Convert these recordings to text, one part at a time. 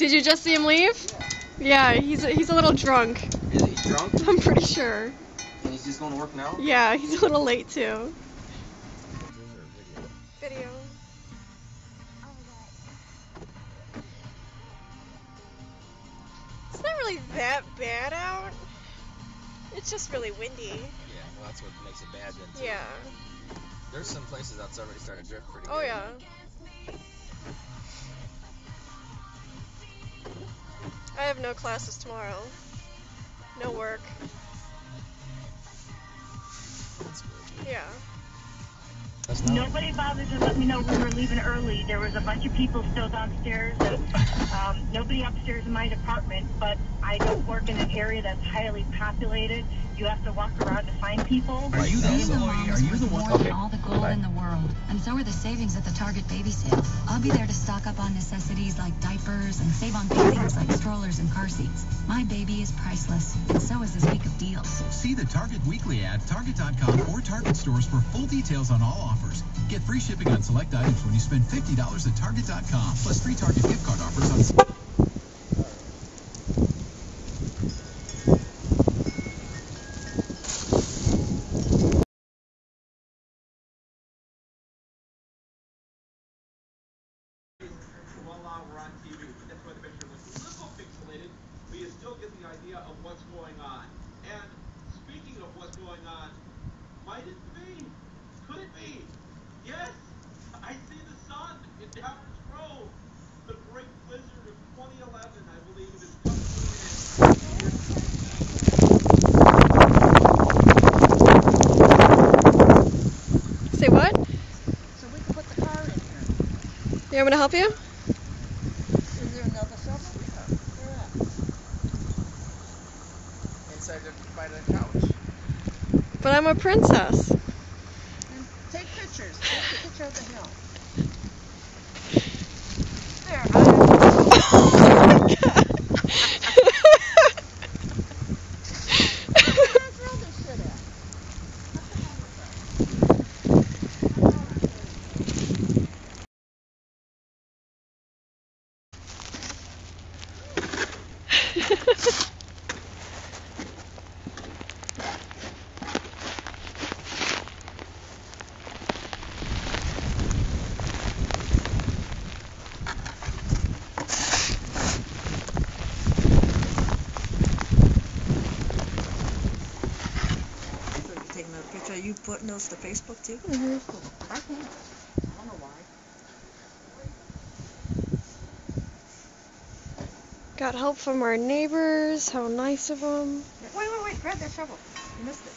Did you just see him leave? Yeah, he's a little drunk. Is he drunk? I'm pretty sure. And he's just going to work now? Yeah, he's a little late too. Video. It's not really that bad out. It's just really windy. Yeah, well that's what makes it bad then too. Yeah. There's some places that's already starting to drift pretty good. Oh yeah. I have no classes tomorrow. No work. That's good. Yeah. Nobody bothered to let me know we were leaving early. There was a bunch of people still downstairs. And, nobody upstairs in my department, but I don't work in an area that's highly populated. You have to walk around to find people. Are you the employee? Are you the one? Okay. All the gold in the world, and so are the savings at the Target baby sale. I'll be there to stock up on necessities like diapers and save on big things like strollers and car seats. My baby is priceless, and so is this week of deals. See the Target Weekly ad, Target.com or Target stores for full details on all offers. Get free shipping on select items when you spend $50 at Target.com, plus free Target gift card offers on... Voila, we're on TV. That's why the picture looks a little pixelated, but you still get the idea of what's going on. And speaking of what's going on, might it be? Could it be? Yes, I see the sun in Downers Grove. The great blizzard of 2011, I believe it is coming to an end. Say what? So we can put the car in here. You want me to help you? Is there another shovel? Where at? Inside by the couch. But I'm a princess. And take pictures. Take a picture of the hill. There, Oh my god. Where's the other shit at? Taking a picture of you putting those to Facebook too? Mm-hmm. I can't. I don't know why. Got help from our neighbors. How nice of them. Wait. Grab that shovel. You missed it.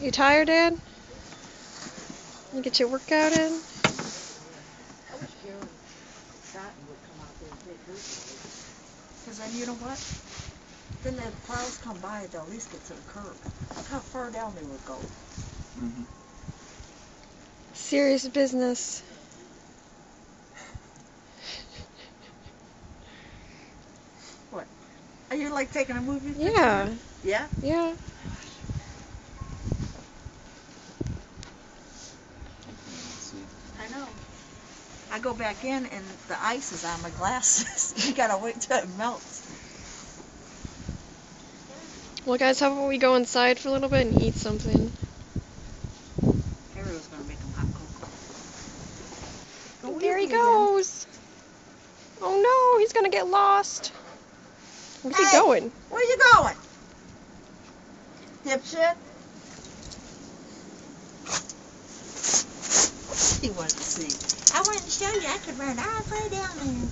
You tired, Dad? You get your workout in? I wish Gary Stratton would come out there and take her. Because then you know what? Then the plows come by, they'll at least get to the curb. Look how far down they would go. Mm-hmm. Serious business. What? Are you like taking a movie picture? Yeah. Yeah? Yeah. I know. I go back in and the ice is on my glasses. You gotta wait till it melts. Well, guys, how about we go inside for a little bit and eat something? Harry was gonna make them hot cocoa. Go There he easy again. goes. Oh no, he's gonna get lost. Where's he Hey, going? Where you going? Dipshit. He wanted to see. I wanted to show you I could run all the way down there.